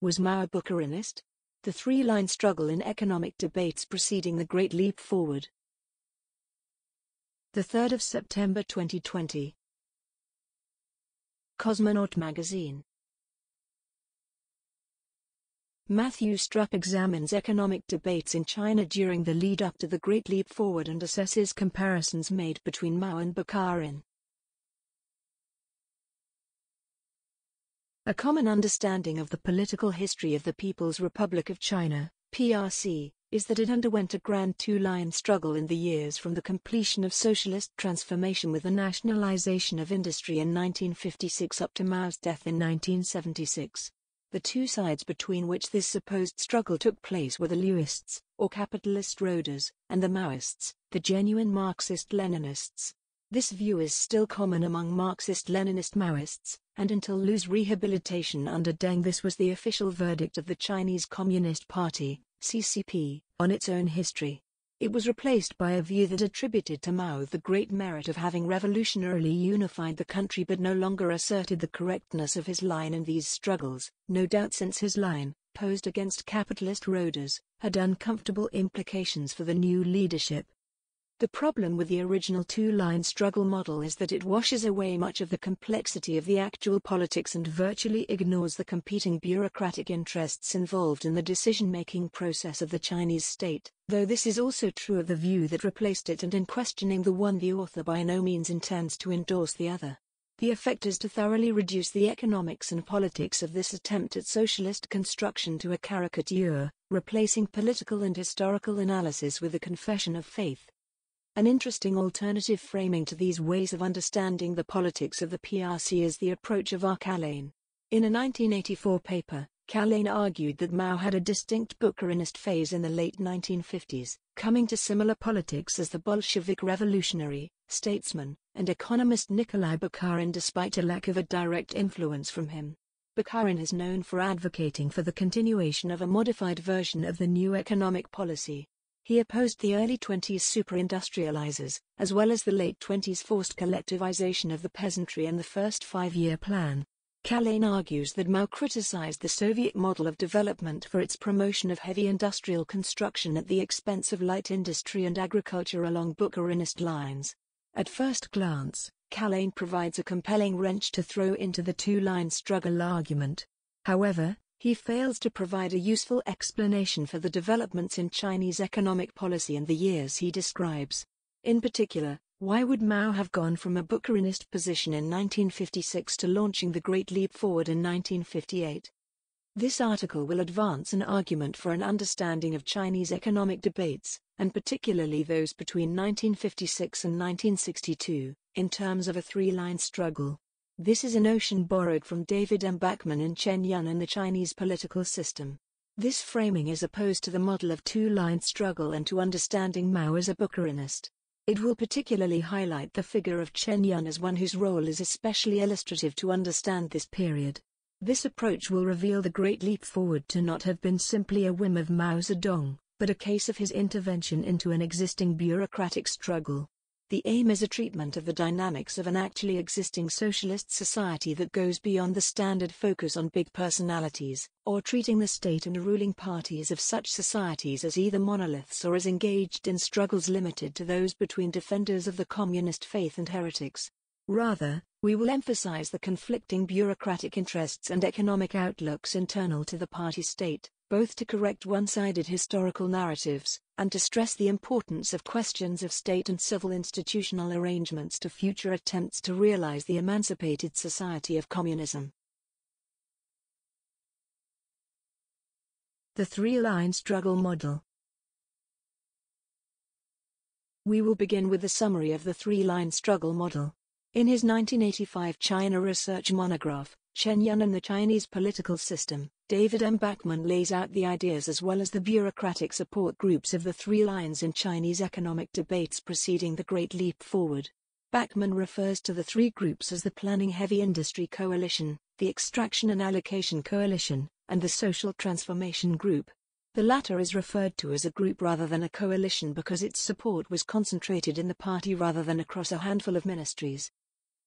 Was Mao a Bukharinist? The three-line struggle in economic debates preceding the Great Leap Forward. 3 September 2020. Cosmonaut magazine. Matthew Strupp examines economic debates in China during the lead-up to the Great Leap Forward and assesses comparisons made between Mao and Bukharin. A common understanding of the political history of the People's Republic of China, PRC, is that it underwent a grand two-line struggle in the years from the completion of socialist transformation with the nationalization of industry in 1956 up to Mao's death in 1976. The two sides between which this supposed struggle took place were the Lewists, or capitalist roaders, and the Maoists, the genuine Marxist-Leninists. This view is still common among Marxist-Leninist Maoists, and until Lu's rehabilitation under Deng this was the official verdict of the Chinese Communist Party, CCP, on its own history. It was replaced by a view that attributed to Mao the great merit of having revolutionarily unified the country but no longer asserted the correctness of his line in these struggles, no doubt since his line, posed against capitalist roaders, had uncomfortable implications for the new leadership. The problem with the original two-line struggle model is that it washes away much of the complexity of the actual politics and virtually ignores the competing bureaucratic interests involved in the decision-making process of the Chinese state, though this is also true of the view that replaced it, and in questioning the one the author by no means intends to endorse the other. The effect is to thoroughly reduce the economics and politics of this attempt at socialist construction to a caricature, replacing political and historical analysis with a confession of faith. An interesting alternative framing to these ways of understanding the politics of the PRC is the approach of R. Kalain. In a 1984 paper, Kalain argued that Mao had a distinct Bukharinist phase in the late 1950s, coming to similar politics as the Bolshevik revolutionary, statesman, and economist Nikolai Bukharin despite a lack of a direct influence from him. Bukharin is known for advocating for the continuation of a modified version of the new economic policy. He opposed the early 20s super-industrializers, as well as the late 20s forced collectivization of the peasantry and the first five-year plan. Kalain argues that Mao criticized the Soviet model of development for its promotion of heavy industrial construction at the expense of light industry and agriculture along Bukharinist lines. At first glance, Kalain provides a compelling wrench to throw into the two-line struggle argument. However, he fails to provide a useful explanation for the developments in Chinese economic policy in the years he describes. In particular, why would Mao have gone from a Bukharinist position in 1956 to launching the Great Leap Forward in 1958? This article will advance an argument for an understanding of Chinese economic debates, and particularly those between 1956 and 1962, in terms of a three-line struggle. This is a notion borrowed from David M. Bachman in Chen Yun and the Chinese Political System. This framing is opposed to the model of two-line struggle and to understanding Mao as a Bukharinist. It will particularly highlight the figure of Chen Yun as one whose role is especially illustrative to understand this period. This approach will reveal the Great Leap Forward to not have been simply a whim of Mao Zedong, but a case of his intervention into an existing bureaucratic struggle. The aim is a treatment of the dynamics of an actually existing socialist society that goes beyond the standard focus on big personalities, or treating the state and ruling parties of such societies as either monoliths or as engaged in struggles limited to those between defenders of the communist faith and heretics. Rather, we will emphasize the conflicting bureaucratic interests and economic outlooks internal to the party state, both to correct one-sided historical narratives, and to stress the importance of questions of state and civil institutional arrangements to future attempts to realize the emancipated society of communism. The three-line struggle model. We will begin with a summary of the three-line struggle model. In his 1985 China research monograph, Chen Yun and the Chinese Political System, David M. Bachman lays out the ideas as well as the bureaucratic support groups of the three lines in Chinese economic debates preceding the Great Leap Forward. Bachman refers to the three groups as the Planning Heavy Industry Coalition, the Extraction and Allocation Coalition, and the Social Transformation Group. The latter is referred to as a group rather than a coalition because its support was concentrated in the party rather than across a handful of ministries.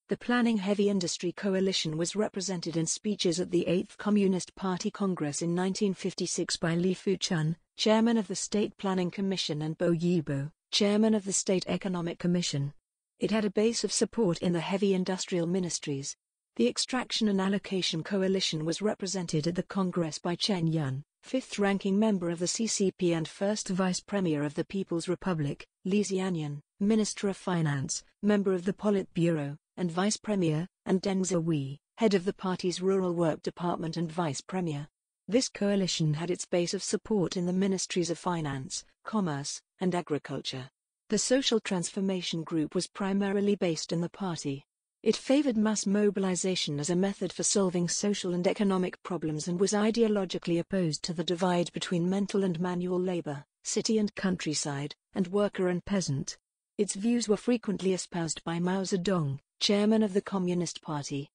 The Planning Heavy Industry Coalition was represented in speeches at the 8th Communist Party Congress in 1956 by Li Fuchun, chairman of the State Planning Commission, and Bo Yibo, chairman of the State Economic Commission. It had a base of support in the heavy industrial ministries. The Extraction and Allocation Coalition was represented at the Congress by Chen Yun, fifth-ranking member of the CCP and first Vice Premier of the People's Republic, Li Xianyan, Minister of Finance, member of the Politburo, and Vice Premier, and Deng Zihui, head of the party's Rural Work Department and Vice Premier. This coalition had its base of support in the Ministries of Finance, Commerce, and Agriculture. The Social Transformation Group was primarily based in the party. It favored mass mobilization as a method for solving social and economic problems and was ideologically opposed to the divide between mental and manual labor, city and countryside, and worker and peasant. Its views were frequently espoused by Mao Zedong, chairman of the Communist Party.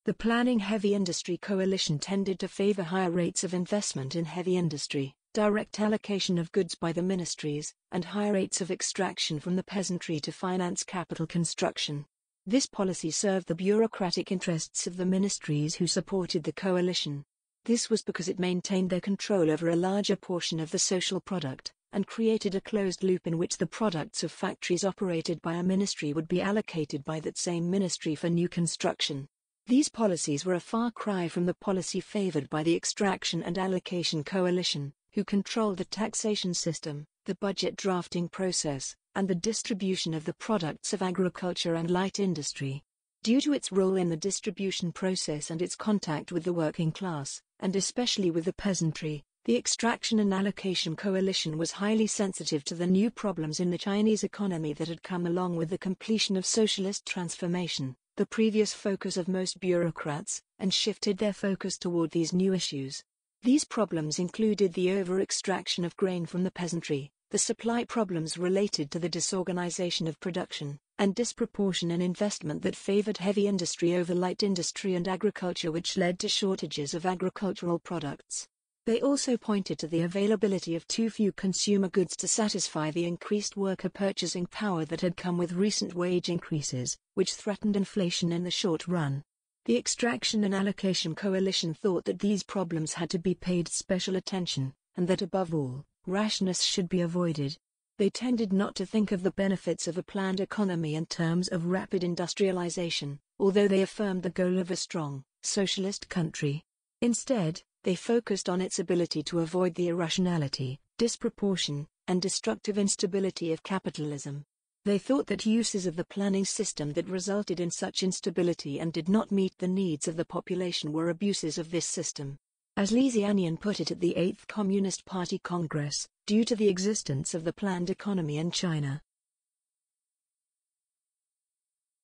The Planning Heavy Industry Coalition tended to favor higher rates of investment in heavy industry, direct allocation of goods by the ministries, and higher rates of extraction from the peasantry to finance capital construction. This policy served the bureaucratic interests of the ministries who supported the coalition. This was because it maintained their control over a larger portion of the social product, and created a closed loop in which the products of factories operated by a ministry would be allocated by that same ministry for new construction. These policies were a far cry from the policy favored by the Extraction and Allocation Coalition, who controlled the taxation system, the budget drafting process, and the distribution of the products of agriculture and light industry. Due to its role in the distribution process and its contact with the working class, and especially with the peasantry, the Extraction and Allocation Coalition was highly sensitive to the new problems in the Chinese economy that had come along with the completion of socialist transformation, the previous focus of most bureaucrats, and shifted their focus toward these new issues. These problems included the over-extraction of grain from the peasantry, the supply problems related to the disorganization of production, and disproportion in investment that favored heavy industry over light industry and agriculture, which led to shortages of agricultural products. They also pointed to the availability of too few consumer goods to satisfy the increased worker purchasing power that had come with recent wage increases, which threatened inflation in the short run. The Extraction and Allocation Coalition thought that these problems had to be paid special attention, and that above all, rashness should be avoided. They tended not to think of the benefits of a planned economy in terms of rapid industrialization, although they affirmed the goal of a strong, socialist country. Instead, they focused on its ability to avoid the irrationality, disproportion, and destructive instability of capitalism. They thought that uses of the planning system that resulted in such instability and did not meet the needs of the population were abuses of this system. As Li Xianyan put it at the 8th Communist Party Congress, due to the existence of the planned economy in China.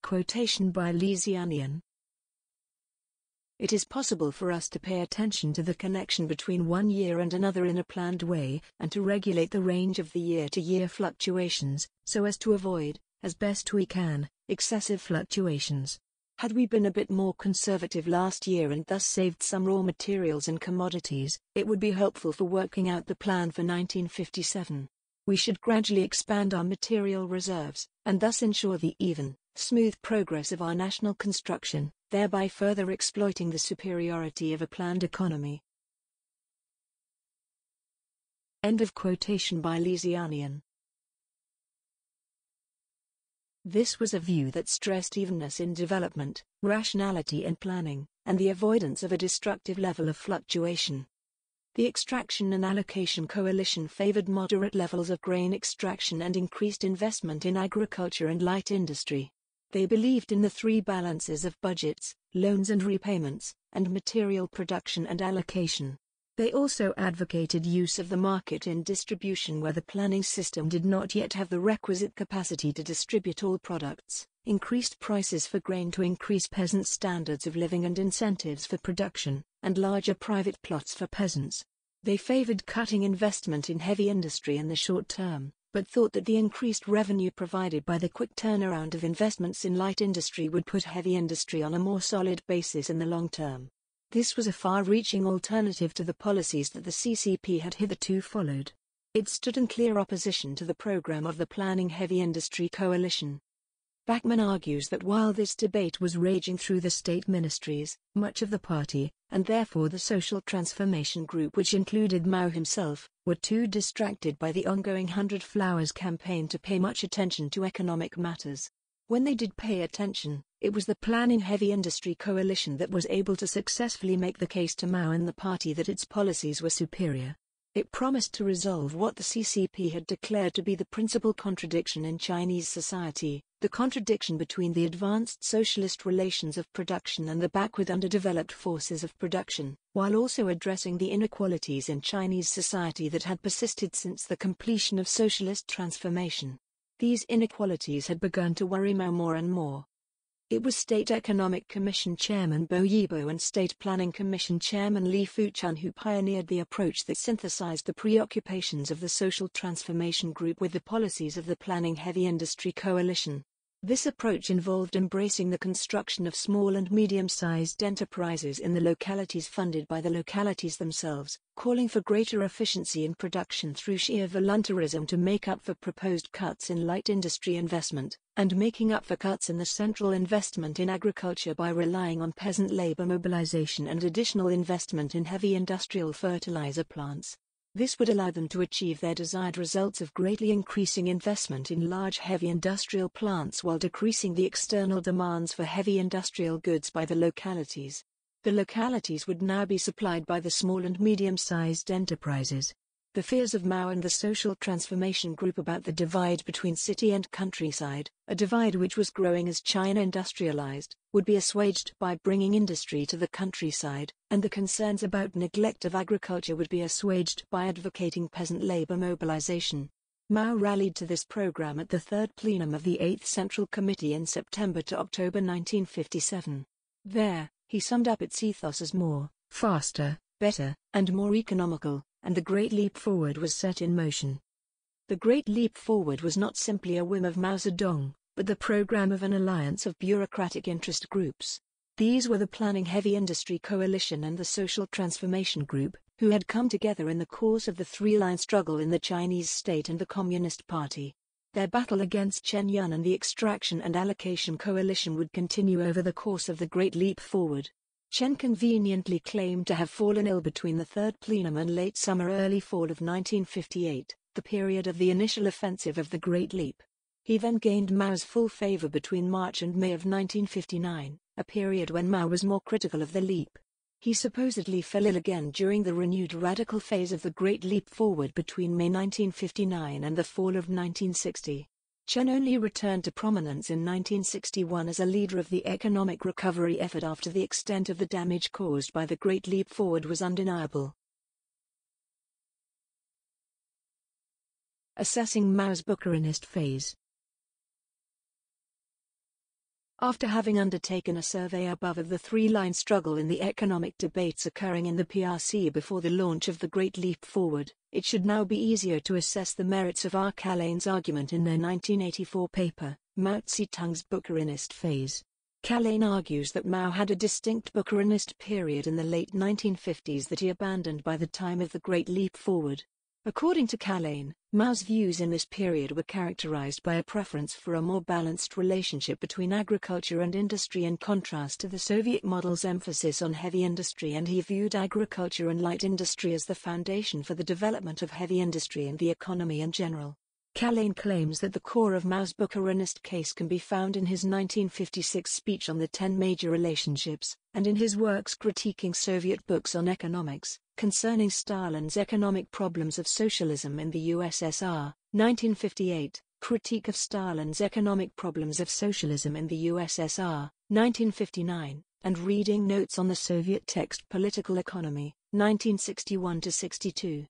Quotation by Li Xianyan. It is possible for us to pay attention to the connection between one year and another in a planned way, and to regulate the range of the year-to-year fluctuations, so as to avoid, as best we can, excessive fluctuations. Had we been a bit more conservative last year and thus saved some raw materials and commodities, it would be helpful for working out the plan for 1957. We should gradually expand our material reserves, and thus ensure the even, smooth progress of our national construction, thereby further exploiting the superiority of a planned economy. End of quotation by Li Xianyan. This was a view that stressed evenness in development, rationality in planning, and the avoidance of a destructive level of fluctuation. The Extraction and Allocation Coalition favored moderate levels of grain extraction and increased investment in agriculture and light industry. They believed in the three balances of budgets, loans and repayments, and material production and allocation. They also advocated use of the market in distribution where the planning system did not yet have the requisite capacity to distribute all products, increased prices for grain to increase peasants' standards of living and incentives for production, and larger private plots for peasants. They favored cutting investment in heavy industry in the short term, but thought that the increased revenue provided by the quick turnaround of investments in light industry would put heavy industry on a more solid basis in the long term. This was a far-reaching alternative to the policies that the CCP had hitherto followed. It stood in clear opposition to the program of the Planning Heavy Industry Coalition. Bachmann argues that while this debate was raging through the state ministries, much of the party, and therefore the Social Transformation Group which included Mao himself, were too distracted by the ongoing 100 Flowers campaign to pay much attention to economic matters. When they did pay attention, it was the planning heavy industry coalition that was able to successfully make the case to Mao and the party that its policies were superior. It promised to resolve what the CCP had declared to be the principal contradiction in Chinese society, the contradiction between the advanced socialist relations of production and the backward underdeveloped forces of production, while also addressing the inequalities in Chinese society that had persisted since the completion of socialist transformation. These inequalities had begun to worry Mao more and more. It was State Economic Commission Chairman Bo Yibo and State Planning Commission Chairman Li Fuchun who pioneered the approach that synthesized the preoccupations of the Social Transformation Group with the policies of the Planning Heavy Industry Coalition. This approach involved embracing the construction of small and medium-sized enterprises in the localities funded by the localities themselves, calling for greater efficiency in production through sheer voluntarism to make up for proposed cuts in light industry investment, and making up for cuts in the central investment in agriculture by relying on peasant labor mobilization and additional investment in heavy industrial fertilizer plants. This would allow them to achieve their desired results of greatly increasing investment in large heavy industrial plants while decreasing the external demands for heavy industrial goods by the localities. The localities would now be supplied by the small and medium-sized enterprises. The fears of Mao and the Social Transformation Group about the divide between city and countryside, a divide which was growing as China industrialized, would be assuaged by bringing industry to the countryside, and the concerns about neglect of agriculture would be assuaged by advocating peasant labor mobilization. Mao rallied to this program at the third plenum of the 8th Central Committee in September to October 1957. There, he summed up its ethos as more, faster, better, and more economical, and the Great Leap Forward was set in motion. The Great Leap Forward was not simply a whim of Mao Zedong, but the program of an alliance of bureaucratic interest groups. These were the Planning Heavy Industry Coalition and the Social Transformation Group, who had come together in the course of the three-line struggle in the Chinese state and the Communist Party. Their battle against Chen Yun and the Extraction and Allocation Coalition would continue over the course of the Great Leap Forward. Chen conveniently claimed to have fallen ill between the third plenum and late summer-early fall of 1958, the period of the initial offensive of the Great Leap. He then gained Mao's full favor between March and May of 1959, a period when Mao was more critical of the leap. He supposedly fell ill again during the renewed radical phase of the Great Leap Forward between May 1959 and the fall of 1960. Chen only returned to prominence in 1961 as a leader of the economic recovery effort after the extent of the damage caused by the Great Leap Forward was undeniable. Assessing Mao's Bukharinist phase. After having undertaken a survey above of the three-line struggle in the economic debates occurring in the PRC before the launch of the Great Leap Forward, it should now be easier to assess the merits of R. Kalane's argument in their 1984 paper, Mao Zedong's Bukharinist phase. Kalane argues that Mao had a distinct Bukharinist period in the late 1950s that he abandoned by the time of the Great Leap Forward. According to Kalane, Mao's views in this period were characterized by a preference for a more balanced relationship between agriculture and industry in contrast to the Soviet model's emphasis on heavy industry, and he viewed agriculture and light industry as the foundation for the development of heavy industry and the economy in general. Kalane claims that the core of Mao's Bukharinist case can be found in his 1956 speech on the 10 major relationships, and in his works critiquing Soviet books on economics, concerning Stalin's economic problems of socialism in the USSR, 1958, Critique of Stalin's economic problems of socialism in the USSR, 1959, and Reading Notes on the Soviet text Political Economy, 1961-62.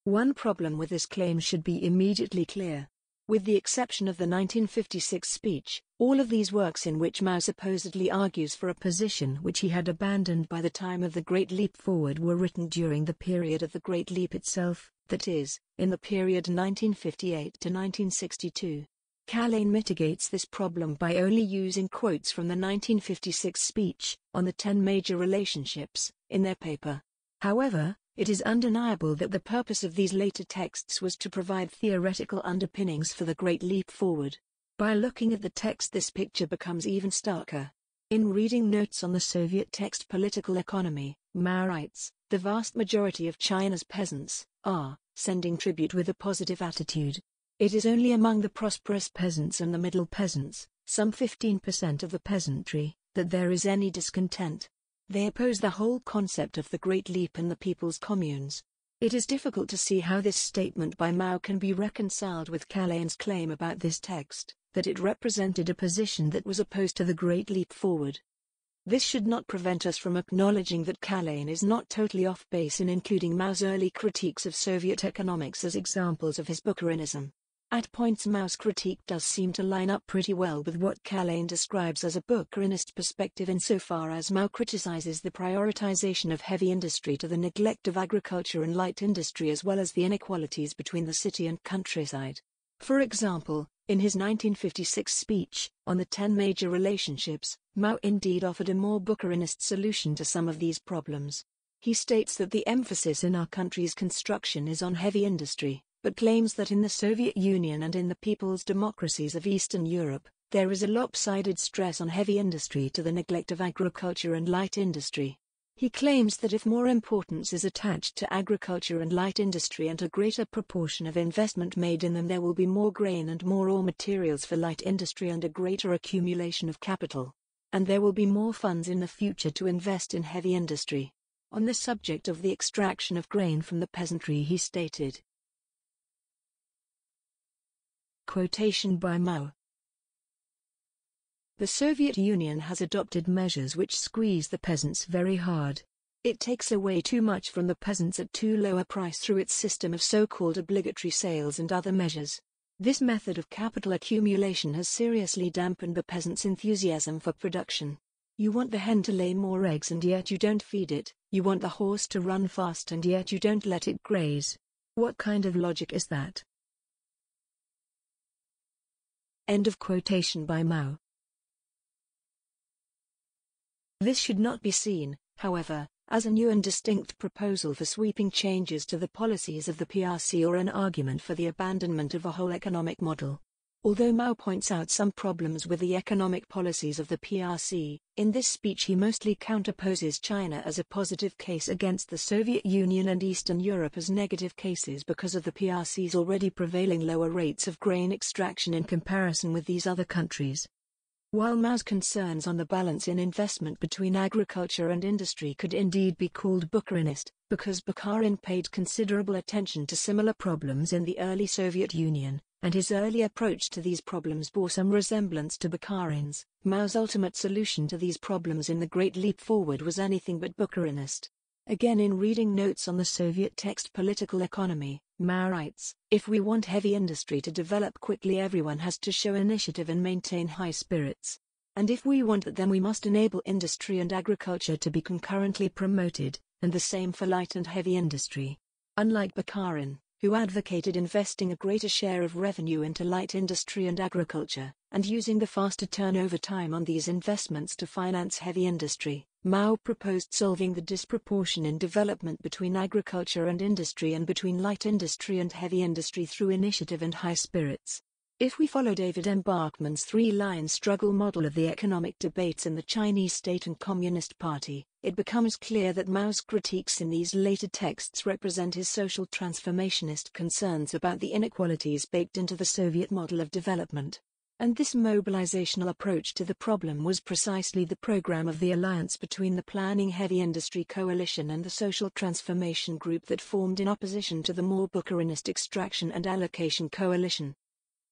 One problem with this claim should be immediately clear. With the exception of the 1956 speech, all of these works in which Mao supposedly argues for a position which he had abandoned by the time of the Great Leap Forward were written during the period of the Great Leap itself, that is, in the period 1958 to 1962. Kalane mitigates this problem by only using quotes from the 1956 speech, on the 10 major relationships, in their paper. However, it is undeniable that the purpose of these later texts was to provide theoretical underpinnings for the Great Leap Forward. By looking at the text, this picture becomes even starker. In reading notes on the Soviet text Political Economy, Mao writes, "The vast majority of China's peasants are sending tribute with a positive attitude. It is only among the prosperous peasants and the middle peasants, some 15% of the peasantry, that there is any discontent. They oppose the whole concept of the Great Leap and the people's communes." It is difficult to see how this statement by Mao can be reconciled with Kalain's claim about this text, that it represented a position that was opposed to the Great Leap Forward. This should not prevent us from acknowledging that Kalain is not totally off base in including Mao's early critiques of Soviet economics as examples of his Bukharinism. At points Mao's critique does seem to line up pretty well with what Kalain describes as a Bukharinist perspective insofar as Mao criticizes the prioritization of heavy industry to the neglect of agriculture and light industry as well as the inequalities between the city and countryside. For example, in his 1956 speech, on the 10 major relationships, Mao indeed offered a more Bukharinist solution to some of these problems. He states that the emphasis in our country's construction is on heavy industry, but claims that in the Soviet Union and in the people's democracies of Eastern Europe, there is a lopsided stress on heavy industry to the neglect of agriculture and light industry. He claims that if more importance is attached to agriculture and light industry and a greater proportion of investment made in them, there will be more grain and more raw materials for light industry and a greater accumulation of capital. And there will be more funds in the future to invest in heavy industry. On the subject of the extraction of grain from the peasantry, he stated, quotation by Mao, "The Soviet Union has adopted measures which squeeze the peasants very hard. It takes away too much from the peasants at too low a price through its system of so-called obligatory sales and other measures. This method of capital accumulation has seriously dampened the peasants' enthusiasm for production. You want the hen to lay more eggs and yet you don't feed it, you want the horse to run fast and yet you don't let it graze. What kind of logic is that?" End of quotation by Mao. This should not be seen, however, as a new and distinct proposal for sweeping changes to the policies of the PRC or an argument for the abandonment of a whole economic model. Although Mao points out some problems with the economic policies of the PRC, in this speech he mostly counterposes China as a positive case against the Soviet Union and Eastern Europe as negative cases because of the PRC's already prevailing lower rates of grain extraction in comparison with these other countries. While Mao's concerns on the balance in investment between agriculture and industry could indeed be called Bukharinist, because Bukharin paid considerable attention to similar problems in the early Soviet Union, and his early approach to these problems bore some resemblance to Bukharin's, Mao's ultimate solution to these problems in the Great Leap Forward was anything but Bukharinist. Again, in reading notes on the Soviet text Political Economy, Mao writes, "If we want heavy industry to develop quickly, everyone has to show initiative and maintain high spirits. And if we want that, then we must enable industry and agriculture to be concurrently promoted, and the same for light and heavy industry." Unlike Bukharin, who advocated investing a greater share of revenue into light industry and agriculture, and using the faster turnover time on these investments to finance heavy industry, Mao proposed solving the disproportion in development between agriculture and industry and between light industry and heavy industry through initiative and high spirits. If we follow David M. Bachman's three-line struggle model of the economic debates in the Chinese state and Communist Party, it becomes clear that Mao's critiques in these later texts represent his social transformationist concerns about the inequalities baked into the Soviet model of development. And this mobilizational approach to the problem was precisely the program of the alliance between the Planning Heavy Industry Coalition and the Social Transformation Group that formed in opposition to the more Bukharinist Extraction and Allocation Coalition.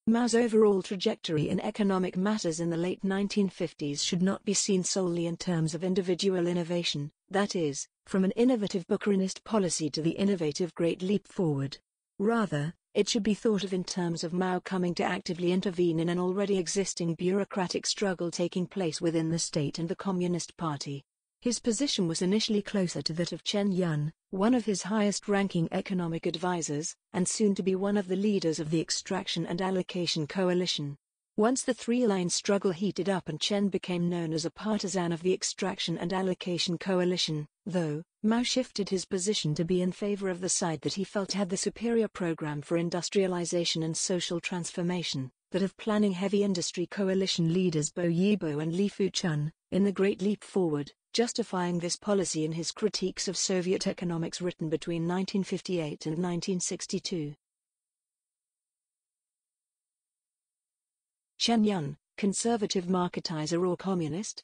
Mao's overall trajectory in economic matters in the late 1950s should not be seen solely in terms of individual innovation, that is, from an innovative Bukharinist policy to the innovative Great Leap Forward. Rather, it should be thought of in terms of Mao coming to actively intervene in an already existing bureaucratic struggle taking place within the state and the Communist Party. His position was initially closer to that of Chen Yun, one of his highest-ranking economic advisors, and soon to be one of the leaders of the Extraction and Allocation Coalition. Once the three-line struggle heated up and Chen became known as a partisan of the Extraction and Allocation Coalition, though, Mao shifted his position to be in favor of the side that he felt had the superior program for industrialization and social transformation, that of planning heavy industry coalition leaders Bo Yibo and Li Fuchun, in The Great Leap Forward, justifying this policy in his critiques of Soviet economics written between 1958 and 1962. Chen Yun, conservative marketizer or communist?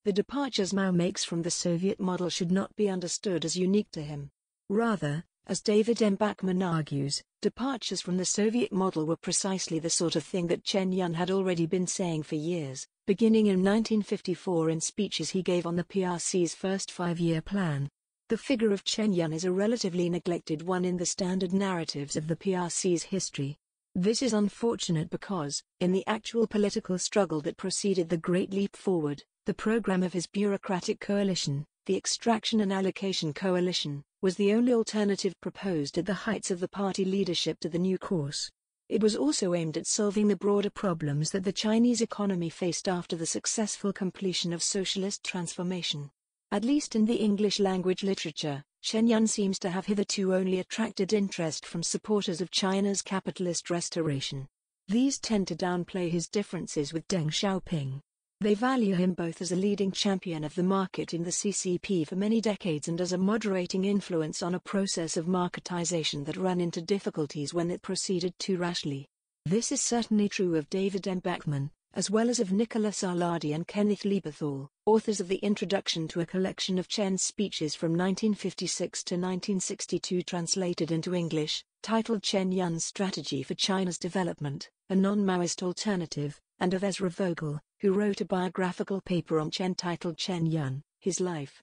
The departures Mao makes from the Soviet model should not be understood as unique to him. Rather, as David M. Bachman argues, departures from the Soviet model were precisely the sort of thing that Chen Yun had already been saying for years, beginning in 1954 in speeches he gave on the PRC's first five-year plan. The figure of Chen Yun is a relatively neglected one in the standard narratives of the PRC's history. This is unfortunate because, in the actual political struggle that preceded the Great Leap Forward, the program of his bureaucratic coalition, the Extraction and Allocation Coalition, was the only alternative proposed at the heights of the party leadership to the new course. It was also aimed at solving the broader problems that the Chinese economy faced after the successful completion of socialist transformation. At least in the English-language literature, Chen Yun seems to have hitherto only attracted interest from supporters of China's capitalist restoration. These tend to downplay his differences with Deng Xiaoping. They value him both as a leading champion of the market in the CCP for many decades and as a moderating influence on a process of marketization that ran into difficulties when it proceeded too rashly. This is certainly true of David M. Bachman, as well as of Nicholas Arladi and Kenneth Lieberthal, authors of the introduction to a collection of Chen's speeches from 1956 to 1962 translated into English, titled Chen Yun's Strategy for China's Development, a Non-Maoist Alternative, and of Ezra Vogel, who wrote a biographical paper on Chen titled Chen Yun, His Life.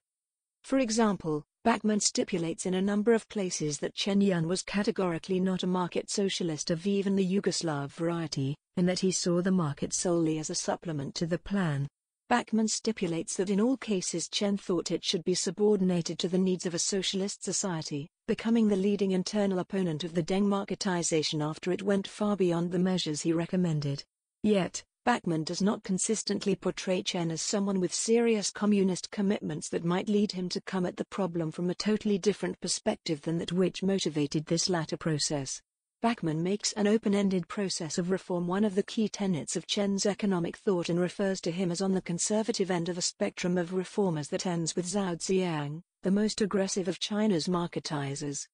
For example, Bachman stipulates in a number of places that Chen Yun was categorically not a market socialist of even the Yugoslav variety, and that he saw the market solely as a supplement to the plan. Bachman stipulates that in all cases Chen thought it should be subordinated to the needs of a socialist society, becoming the leading internal opponent of the Deng marketization after it went far beyond the measures he recommended. Yet, Bachman does not consistently portray Chen as someone with serious communist commitments that might lead him to come at the problem from a totally different perspective than that which motivated this latter process. Bachman makes an open-ended process of reform one of the key tenets of Chen's economic thought and refers to him as on the conservative end of a spectrum of reformers that ends with Zhao Ziyang, the most aggressive of China's marketizers.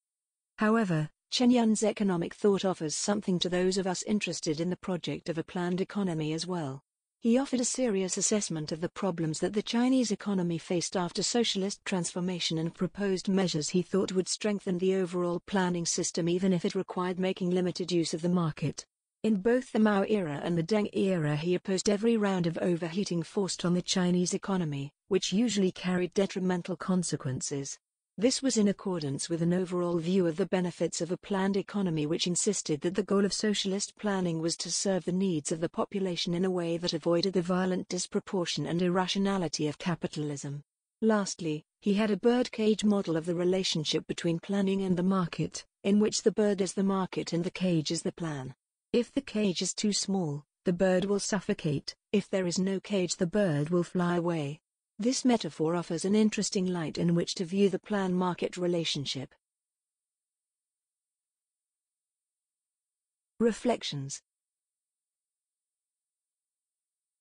However, Chen Yun's economic thought offers something to those of us interested in the project of a planned economy as well. He offered a serious assessment of the problems that the Chinese economy faced after socialist transformation and proposed measures he thought would strengthen the overall planning system even if it required making limited use of the market. In both the Mao era and the Deng era he opposed every round of overheating forced on the Chinese economy, which usually carried detrimental consequences. This was in accordance with an overall view of the benefits of a planned economy which insisted that the goal of socialist planning was to serve the needs of the population in a way that avoided the violent disproportion and irrationality of capitalism. Lastly, he had a birdcage model of the relationship between planning and the market, in which the bird is the market and the cage is the plan. If the cage is too small, the bird will suffocate; if there is no cage, the bird will fly away. This metaphor offers an interesting light in which to view the plan-market relationship. Reflections.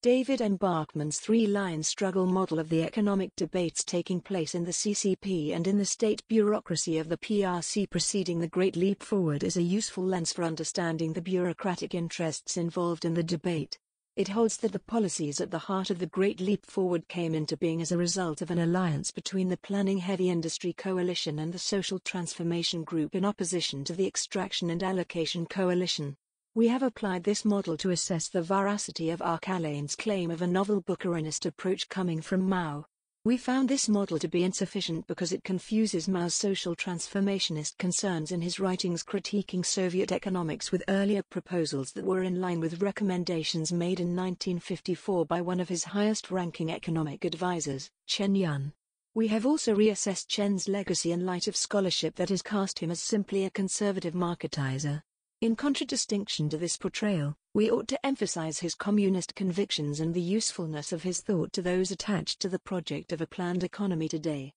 David M. Bachman's three-line struggle model of the economic debates taking place in the CCP and in the state bureaucracy of the PRC preceding the Great Leap Forward is a useful lens for understanding the bureaucratic interests involved in the debate. It holds that the policies at the heart of the Great Leap Forward came into being as a result of an alliance between the Planning Heavy Industry Coalition and the Social Transformation Group in opposition to the Extraction and Allocation Coalition. We have applied this model to assess the veracity of Arcalane's claim of a novel Bukharinist approach coming from Mao. We found this model to be insufficient because it confuses Mao's social transformationist concerns in his writings critiquing Soviet economics with earlier proposals that were in line with recommendations made in 1954 by one of his highest-ranking economic advisors, Chen Yun. We have also reassessed Chen's legacy in light of scholarship that has cast him as simply a conservative marketizer. In contradistinction to this portrayal, we ought to emphasize his communist convictions and the usefulness of his thought to those attached to the project of a planned economy today.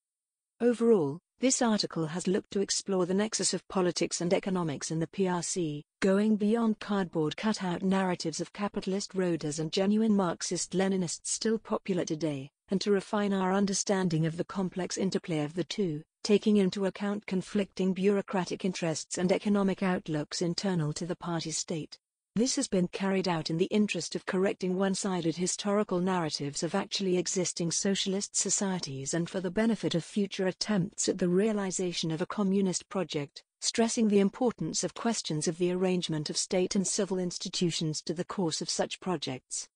Overall, This article has looked to explore the nexus of politics and economics in the PRC, going beyond cardboard cutout narratives of capitalist roaders and genuine Marxist-Leninists still popular today, and to refine our understanding of the complex interplay of the two, taking into account conflicting bureaucratic interests and economic outlooks internal to the party state. This has been carried out in the interest of correcting one-sided historical narratives of actually existing socialist societies and for the benefit of future attempts at the realization of a communist project, stressing the importance of questions of the arrangement of state and civil institutions to the course of such projects.